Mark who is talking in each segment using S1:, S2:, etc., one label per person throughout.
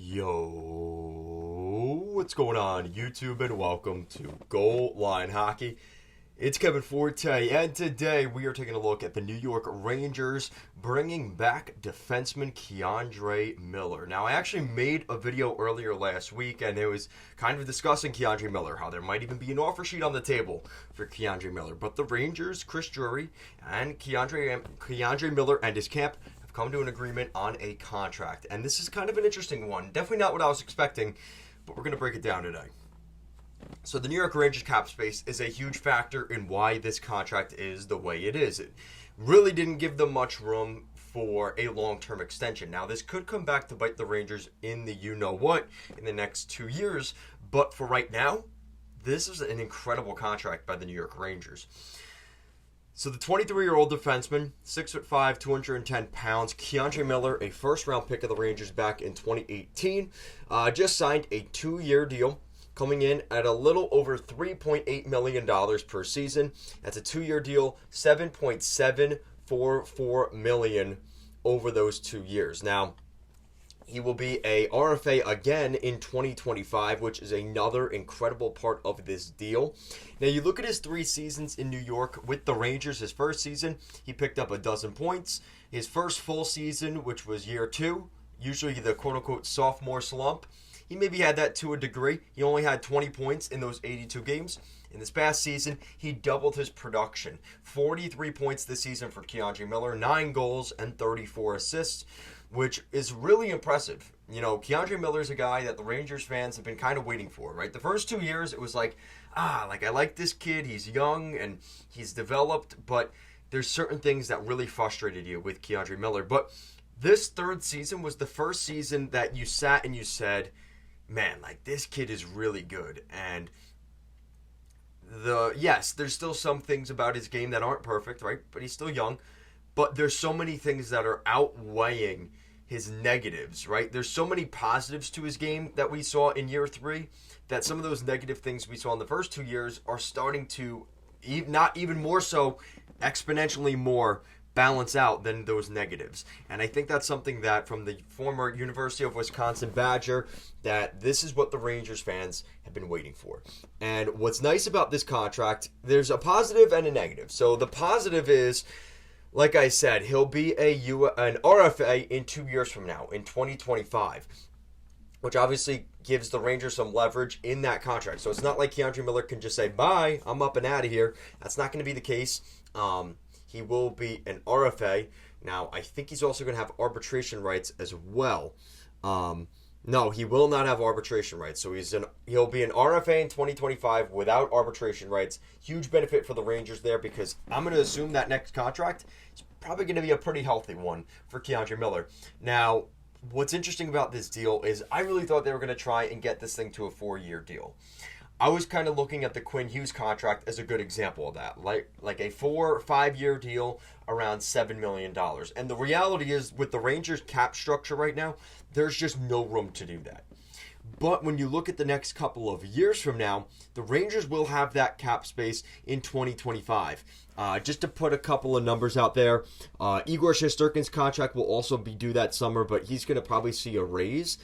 S1: Yo, what's going on, YouTube, and welcome to Goal Line Hockey. It's Kevin Forte, and today we are taking a look at the New York Rangers bringing back defenseman K'Andre Miller. Now, I actually made a video earlier last week, and it was kind of discussing K'Andre Miller, how there might even be an offer sheet on the table for K'Andre Miller. But the Rangers, Chris Drury, and K'Andre Miller and his camp come to an agreement on a contract. And this is kind of an interesting one. Definitely not what I was expecting, but we're going to break it down today. So the New York Rangers cap space is a huge factor in why this contract is the way it is. It really didn't give them much room for a long-term extension. Now, this could come back to bite the Rangers in the you-know-what in the next 2 years, but for right now, this is an incredible contract by the New York Rangers. So the 23-year-old defenseman, 6'5", 210 pounds, K'Andre Miller, a first-round pick of the Rangers back in 2018, just signed a 2-year deal, coming in at a little over $3.8 million per season. That's a 2-year deal, $7.744 million over those 2 years. Now, he will be a RFA again in 2025, which is another incredible part of this deal. Now, you look at his 3 seasons in New York with the Rangers. His first season, he picked up 12 points. His first full season, which was year 2, usually the quote-unquote sophomore slump, he maybe had that to a degree. He only had 20 points in those 82 games. In this past season, he doubled his production. 43 points this season for K'Andre Miller, 9 goals and 34 assists, which is really impressive. You know, K'Andre Miller is a guy that the Rangers fans have been kind of waiting for, right? The first 2 years, it was like, I like this kid. He's young and he's developed, but there's certain things that really frustrated you with K'Andre Miller. But this third season was the first season that you sat and you said, man, like, this kid is really good. And yes, there's still some things about his game that aren't perfect, right? But he's still young. But there's so many things that are outweighing his negatives, right? There's so many positives to his game that we saw in year 3 that some of those negative things we saw in the first 2 years are starting to, not even more so, exponentially more balance out than those negatives. And I think that's something that from the former University of Wisconsin Badger, that this is what the Rangers fans have been waiting for. And what's nice about this contract, there's a positive and a negative. So the positive is, like I said, he'll be an RFA in 2 years from now, in 2025, which obviously gives the Rangers some leverage in that contract. So it's not like K'Andre Miller can just say, bye, I'm up and out of here. That's not going to be the case. He will be an RFA. Now, I think he's also going to have arbitration rights as well. No, he will not have arbitration rights. So he'll be an RFA in 2025 without arbitration rights. Huge benefit for the Rangers there, because I'm going to assume that next contract is probably going to be a pretty healthy one for K'Andre Miller. Now, what's interesting about this deal is I really thought they were going to try and get this thing to a 4-year deal. I was kind of looking at the Quinn Hughes contract as a good example of that, like a 4 or 5 year deal around $7 million. And the reality is, with the Rangers cap structure right now, there's just no room to do that. But when you look at the next couple of years from now, the Rangers will have that cap space in 2025. Just to put a couple of numbers out there, Igor Shesterkin's contract will also be due that summer, but he's going to probably see a raise.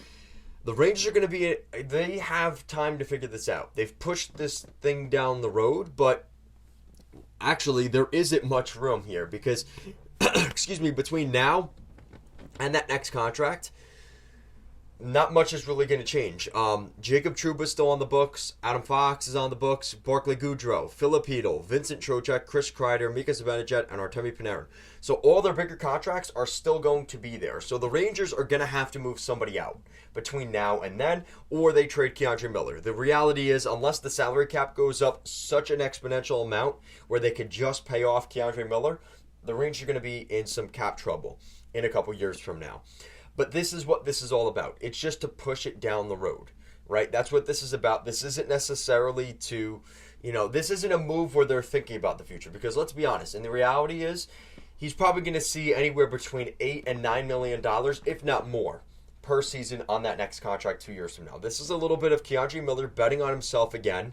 S1: The Rangers are going to they have time to figure this out. They've pushed this thing down the road, but actually there isn't much room here because, between now and that next contract, not much is really going to change. Jacob Trouba's still on the books. Adam Fox is on the books. Barclay Goodrow, Philip Hedl, Vincent Trocheck, Chris Kreider, Mika Zibanejad, and Artemi Panarin. So all their bigger contracts are still going to be there. So the Rangers are going to have to move somebody out between now and then, or they trade K'Andre Miller. The reality is, unless the salary cap goes up such an exponential amount where they could just pay off K'Andre Miller, the Rangers are going to be in some cap trouble in a couple years from now. But this is what this is all about. It's just to push it down the road, right? That's what this is about. This isn't necessarily to, this isn't a move where they're thinking about the future. Because let's be honest, and the reality is, he's probably going to see anywhere between $8 and $9 million, if not more, per season on that next contract 2 years from now. This is a little bit of K'Andre Miller betting on himself again.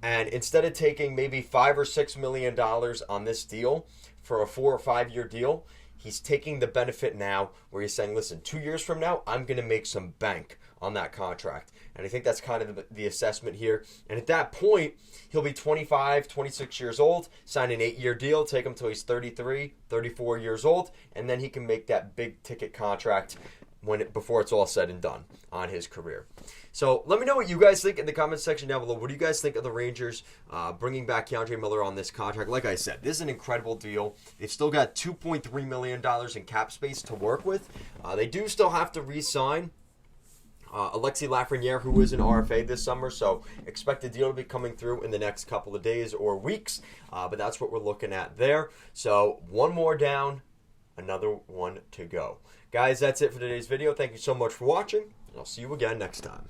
S1: And instead of taking maybe $5 or $6 million on this deal for a 4 or 5 year deal, he's taking the benefit now where he's saying, listen, 2 years from now, I'm going to make some bank on that contract. And I think that's kind of the assessment here. And at that point, he'll be 25, 26 years old, sign an 8-year deal, take him till he's 33, 34 years old, and then he can make that big ticket contract before it's all said and done on his career. So let me know what you guys think in the comments section down below. What do you guys think of the Rangers bringing back Keandre Miller on this contract? Like I said, this is an incredible deal. They've still got $2.3 million in cap space to work with. They do still have to re-sign Alexis Lafreniere, who is an RFA this summer, so expect the deal to be coming through in the next couple of days or weeks, but that's what we're looking at there. So one more down, another one to go. Guys, that's it for today's video. Thank you so much for watching, and I'll see you again next time.